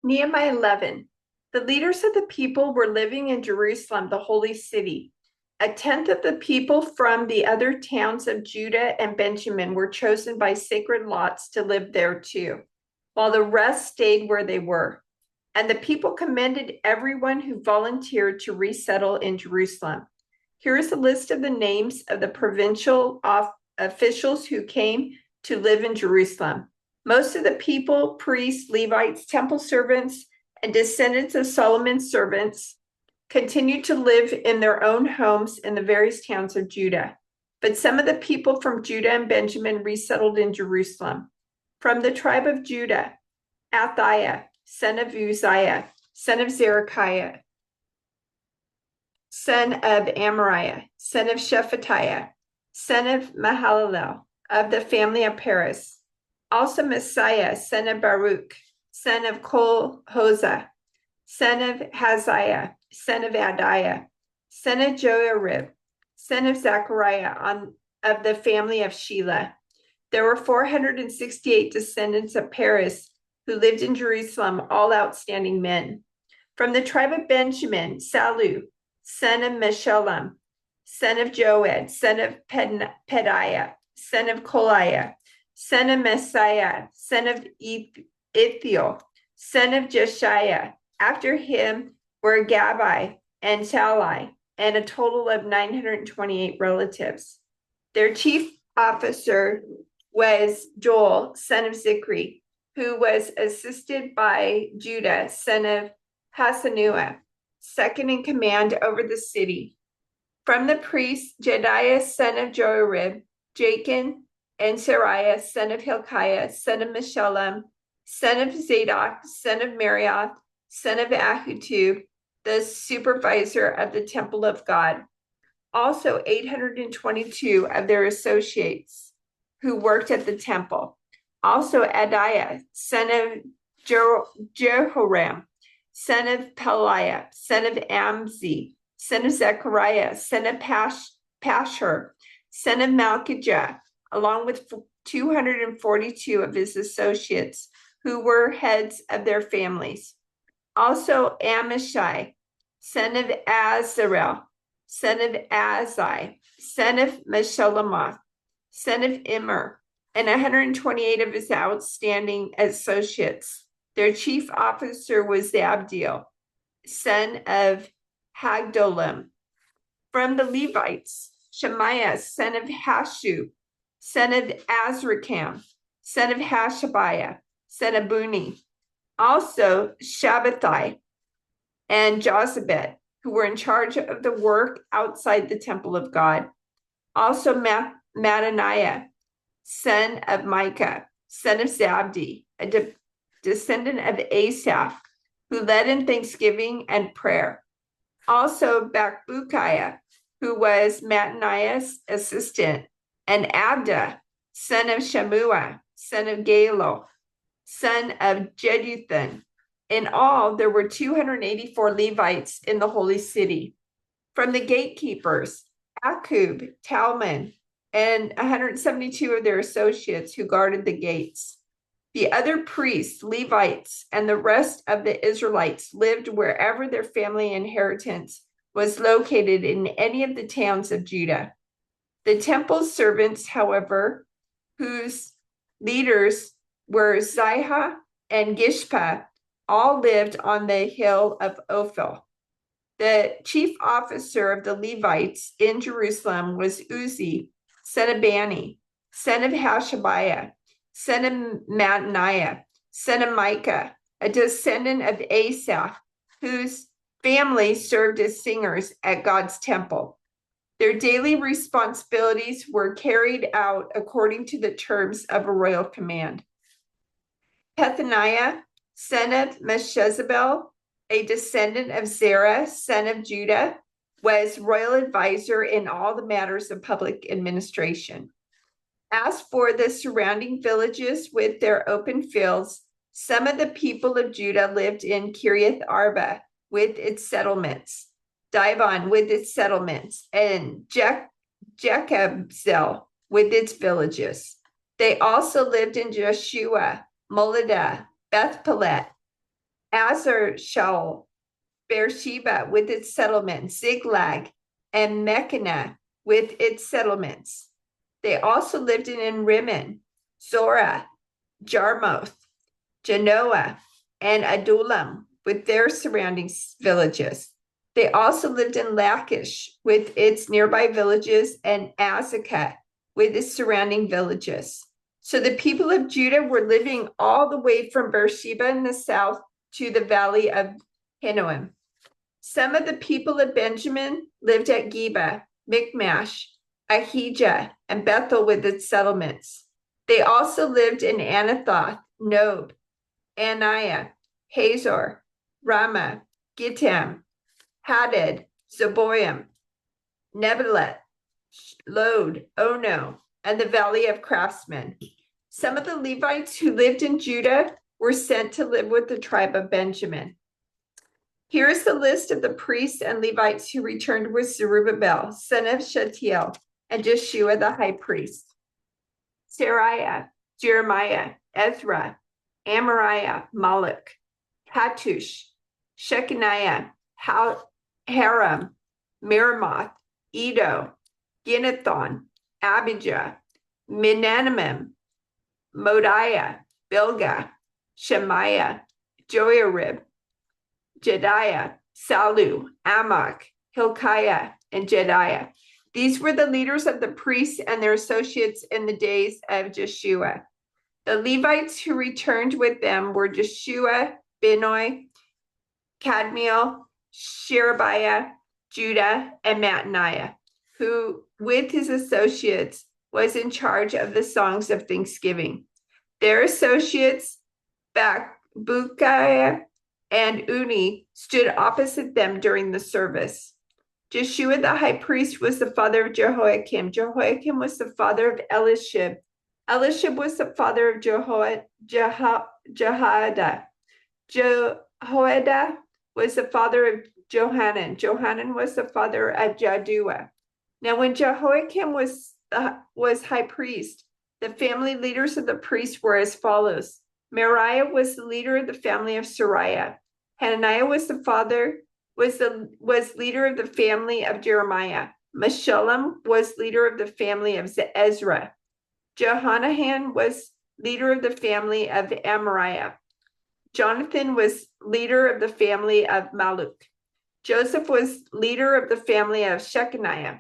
Nehemiah 11. The leaders of the people were living in Jerusalem, the holy city. A tenth of the people from the other towns of Judah and Benjamin were chosen by sacred lots to live there too, while the rest stayed where they were. And the people commended everyone who volunteered to resettle in Jerusalem. Here is a list of the names of the provincial officials who came to live in Jerusalem. Most of the people, priests, Levites, temple servants, and descendants of Solomon's servants continued to live in their own homes in the various towns of Judah. But some of the people from Judah and Benjamin resettled in Jerusalem. From the tribe of Judah, Athaiah, son of Uzziah, son of Zerekiah, son of Amariah, son of Shephatiah, son of Mahalalel, of the family of Paris. Also Messiah, son of Baruch, son of Kol-Hozeh, son of Haziah, son of Adiah, son of Joarib, son of Zechariah, of the family of Shelah. There were 468 descendants of Paris who lived in Jerusalem, all outstanding men. From the tribe of Benjamin, Salu, son of Meshullam, son of Joed, son of Pedaiah, son of Koliah, son of Messiah, son of Ithiel, son of Jeshiah. After him were Gabai and Salai, and a total of 928 relatives. Their chief officer was Joel, son of Zikri, who was assisted by Judah, son of Hasanua, second in command over the city. From the priests, Jediah, son of Joarib, Jachin, and Sariah, son of Hilkiah, son of Meshullam, son of Zadok, son of Marioth, son of Ahitub, the supervisor of the temple of God. Also 822 of their associates who worked at the temple. Also Adiah, son of Jehoram, son of Peliah, son of Amzi, son of Zechariah, son of Pashur, son of Malchijah, along with 242 of his associates who were heads of their families. Also Amishai, son of Azarel, son of Azai, son of Meshulamoth, son of Immer, and 128 of his outstanding associates. Their chief officer was Zabdiel, son of Hagdolim. From the Levites, Shemaiah, son of Hashub, son of Azrikam, son of Hashabiah, son of Buni. Also Shabbatai and Jozabet, who were in charge of the work outside the temple of God. Also Mattaniah, son of Micah, son of Zabdi, a descendant of Asaph, who led in thanksgiving and prayer. Also Bakbukiah, who was Mattaniah's assistant, and Abda, son of Shammua, son of Galo, son of Jeduthun. In all, there were 284 Levites in the holy city. From the gatekeepers, Akub, Talman, and 172 of their associates who guarded the gates. The other priests, Levites, and the rest of the Israelites lived wherever their family inheritance was located in any of the towns of Judah. The temple servants, however, whose leaders were Ziha and Gishpa, all lived on the hill of Ophel. The chief officer of the Levites in Jerusalem was Uzzi, son of Bani, son of Hashabiah, son of Mattaniah, son of Micah, a descendant of Asaph, whose family served as singers at God's temple. Their daily responsibilities were carried out according to the terms of a royal command. Pethaniah, son of Meshezabel, a descendant of Zerah, son of Judah, was royal advisor in all the matters of public administration. As for the surrounding villages with their open fields, some of the people of Judah lived in Kiriath Arba with its settlements, Dibon with its settlements, and Jekabzel with its villages. They also lived in Joshua, Moladah, Beth Pelet, Azar Shaul, Beersheba with its settlements, Ziklag, and Mechannah with its settlements. They also lived in Rimmon, Zorah, Jarmuth, Genoa, and Adullam with their surrounding villages. They also lived in Lachish with its nearby villages and Azekah with its surrounding villages. So the people of Judah were living all the way from Beersheba in the south to the valley of Hinnom. Some of the people of Benjamin lived at Geba, Michmash, Ahijah, and Bethel with its settlements. They also lived in Anathoth, Nob, Aniah, Hazor, Ramah, Gittim, Hadad, Zeboim, Nebalat, Lod, Ono, and the valley of craftsmen. Some of the Levites who lived in Judah were sent to live with the tribe of Benjamin. Here is the list of the priests and Levites who returned with Zerubbabel, son of Shealtiel, and Jeshua the high priest: Seraiah, Jeremiah, Ezra, Amariah, Malach, Hattush, Shechaniah, Haram, Meremoth, Edo, Ginnethon, Abijah, Menanimim, Modiah, Bilgah, Shemaiah, Joiarib, Jediah, Salu, Amok, Hilkiah, and Jediah. These were the leaders of the priests and their associates in the days of Jeshua. The Levites who returned with them were Jeshua, Binnoi, Kadmiel, Sherebiah, Judah, and Mattaniah, who, with his associates, was in charge of the songs of thanksgiving. Their associates, Bakbukiah and Uni, stood opposite them during the service. Jeshua the high priest was the father of Jehoiakim. Jehoiakim was the father of Elishib. Elishib was the father of Jehoiada. Jehoiada was the father of Johanan. Johanan was the father of Jaddua. Now, when Jehoiakim was high priest, the family leaders of the priests were as follows: Meriah was the leader of the family of Sariah. Hananiah was leader of the family of Jeremiah. Meshullam was leader of the family of Ezra. Johanan was leader of the family of Amariah. Jonathan was leader of the family of Maluk. Joseph was leader of the family of Shechaniah.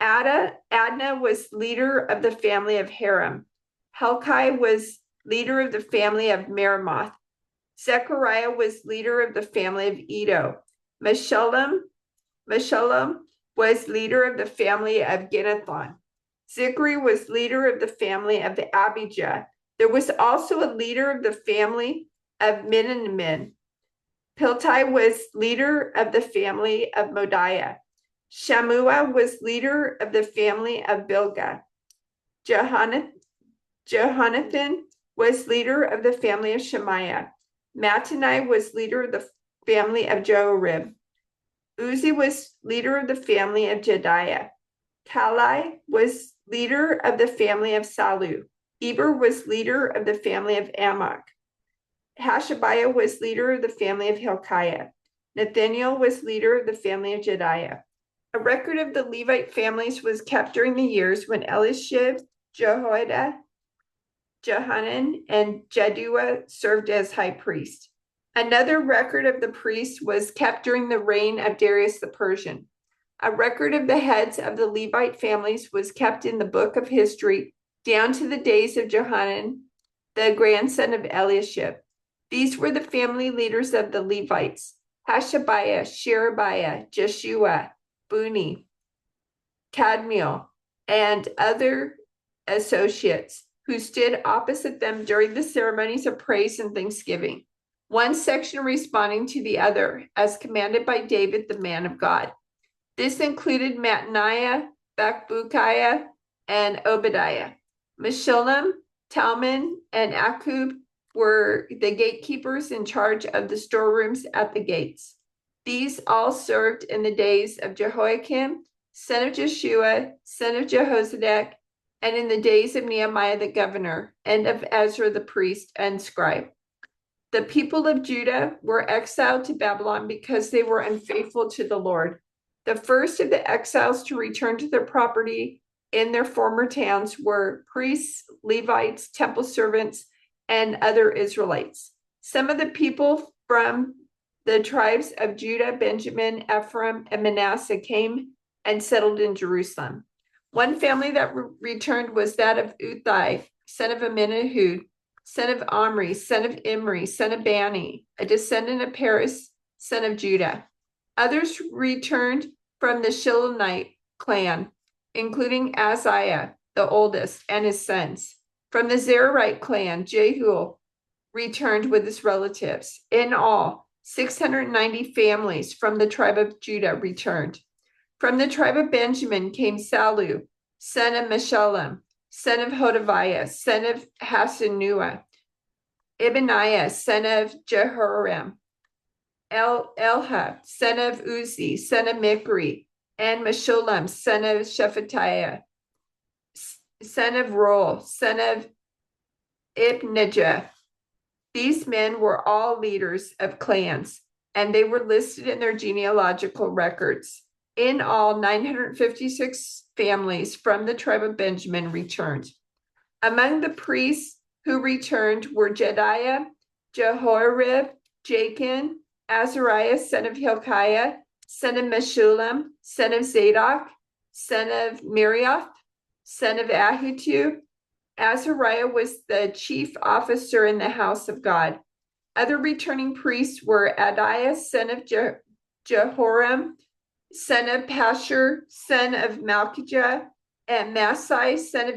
Adnah was leader of the family of Haram. Helkai was leader of the family of Meremoth. Zechariah was leader of the family of Edo. Meshullam was leader of the family of Ginnethon. Zikri was leader of the family of the Abijah. There was also a leader of the family of Miniamin. Piltai was leader of the family of Modiah. Shammua was leader of the family of Bilgah. Jehonathan was leader of the family of Shemaiah. Mattaniah was leader of the family of Joarib. Uzi was leader of the family of Jediah. Kalai was leader of the family of Salu. Eber was leader of the family of Amok. Hashabiah was leader of the family of Hilkiah. Nathaniel was leader of the family of Jediah. A record of the Levite families was kept during the years when Elishib, Jehoiada, Johanan, and Jaddua served as high priest. Another record of the priests was kept during the reign of Darius the Persian. A record of the heads of the Levite families was kept in the book of history down to the days of Johanan, the grandson of Eliashib. These were the family leaders of the Levites: Hashabiah, Sherebiah, Jeshua, Buni, Kadmiel, and other associates who stood opposite them during the ceremonies of praise and thanksgiving, one section responding to the other, as commanded by David, the man of God. This included Mattaniah, Bakbukiah, and Obadiah. Meshullam, Talman, and Akub were the gatekeepers in charge of the storerooms at the gates. These all served in the days of Jehoiakim, son of Jeshua, son of Jehozadak, and in the days of Nehemiah the governor, and of Ezra the priest and scribe. The people of Judah were exiled to Babylon because they were unfaithful to the Lord. The first of the exiles to return to their property in their former towns were priests, Levites, temple servants, and other Israelites. Some of the people from the tribes of Judah, Benjamin, Ephraim, and Manasseh came and settled in Jerusalem. One family that returned was that of Uthai, son of Amminahud, son of Omri, son of Imri, son of Bani, a descendant of Paris, son of Judah. Others returned from the Shilonite clan, including Azariah, the oldest, and his sons. From the Zerahite clan, Jehu returned with his relatives. In all, 690 families from the tribe of Judah returned. From the tribe of Benjamin came Salu, son of Meshullam, son of Hodaviah, son of Hasanua, Ibaniah, son of Jehoram, Elha, son of Uzi, son of Mikri, and Meshullam, son of Shephatiah, son of Roel, son of Ibnijah. These men were all leaders of clans, and they were listed in their genealogical records. In all, 956 families from the tribe of Benjamin returned. Among the priests who returned were Jediah, Jehoiarib, Jachin, Azariah, son of Hilkiah, son of Meshullam, son of Zadok, son of Miriath, son of Ahitub. Azariah was the chief officer in the house of God. Other returning priests were Adiah, son of Jehoram, son of Pashur, son of Malchijah, and Masai, son of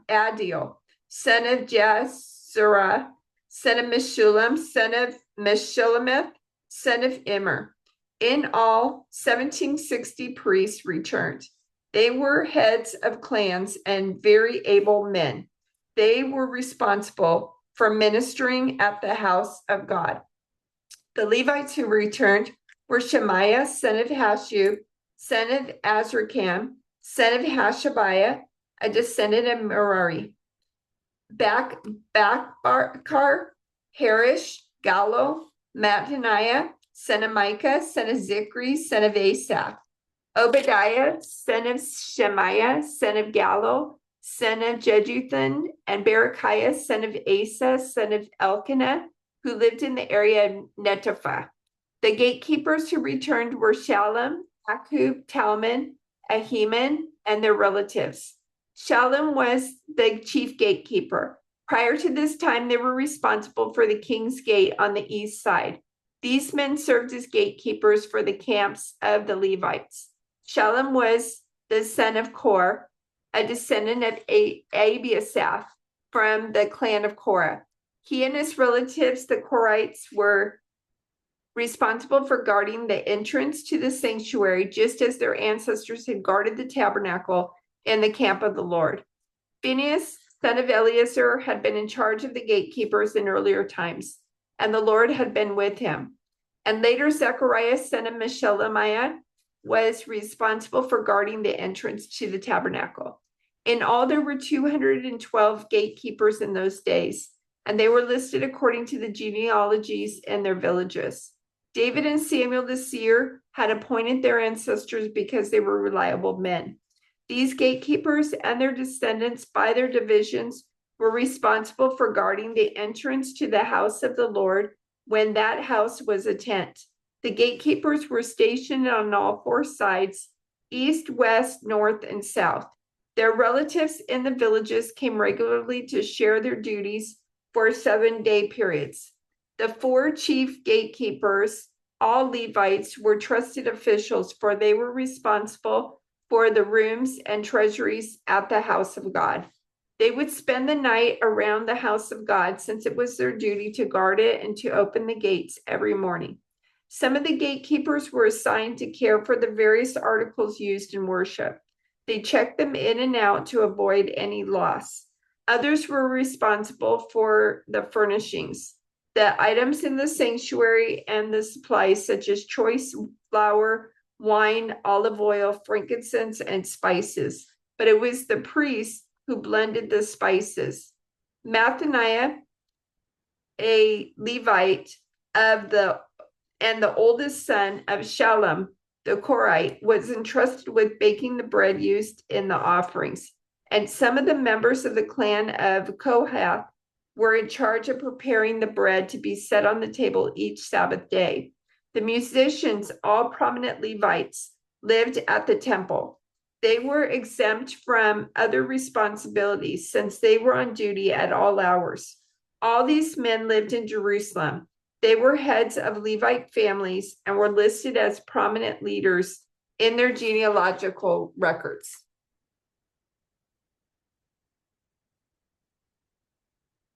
Adiel, son of Jazerah, son of Meshullam, son of Meshullemeth, son of Immer. In all, 1760 priests returned. They were heads of clans and very able men. They were responsible for ministering at the house of God. The Levites who returned were Shemaiah, son of Hashub, son of Azrikam, son of Hashabiah, a descendant of Merari. Bakar, Harish, Gallo, Mattaniah, son of Micah, son of Zikri, son of Asaph. Obadiah, son of Shemaiah, son of Gallo, son of Jeduthun, and Berechiah, son of Asa, son of Elkanah, who lived in the area of Netopha. The gatekeepers who returned were Shallum, Akub, Talmon, Ahiman, and their relatives. Shallum was the chief gatekeeper. Prior to this time, they were responsible for the king's gate on the east side. These men served as gatekeepers for the camps of the Levites. Shallum was the son of Kor, a descendant of Abiasaph from the clan of Korah. He and his relatives, the Korites, were responsible for guarding the entrance to the sanctuary, just as their ancestors had guarded the tabernacle in the camp of the Lord. Phinehas, son of Eleazar, had been in charge of the gatekeepers in earlier times, and the Lord had been with him. And later, Zechariah, son of Meshelemiah, was responsible for guarding the entrance to the tabernacle. In all, there were 212 gatekeepers in those days, and they were listed according to the genealogies in their villages. David and Samuel the seer had appointed their ancestors because they were reliable men. These gatekeepers and their descendants by their divisions were responsible for guarding the entrance to the house of the Lord when that house was a tent. The gatekeepers were stationed on all four sides, east, west, north, and south. Their relatives in the villages came regularly to share their duties for 7-day periods. The four chief gatekeepers, all Levites, were trusted officials, for they were responsible for the rooms and treasuries at the house of God. They would spend the night around the house of God, since it was their duty to guard it and to open the gates every morning. Some of the gatekeepers were assigned to care for the various articles used in worship. They checked them in and out to avoid any loss. Others were responsible for the furnishings, the items in the sanctuary, and the supplies such as choice flour, wine, olive oil, frankincense, and spices. But it was the priests who blended the spices. Mattaniah, a Levite and the oldest son of Shallum, the Korite, was entrusted with baking the bread used in the offerings. And some of the members of the clan of Kohath were in charge of preparing the bread to be set on the table each Sabbath day. The musicians, all prominent Levites, lived at the temple. They were exempt from other responsibilities since they were on duty at all hours. All these men lived in Jerusalem. They were heads of Levite families and were listed as prominent leaders in their genealogical records.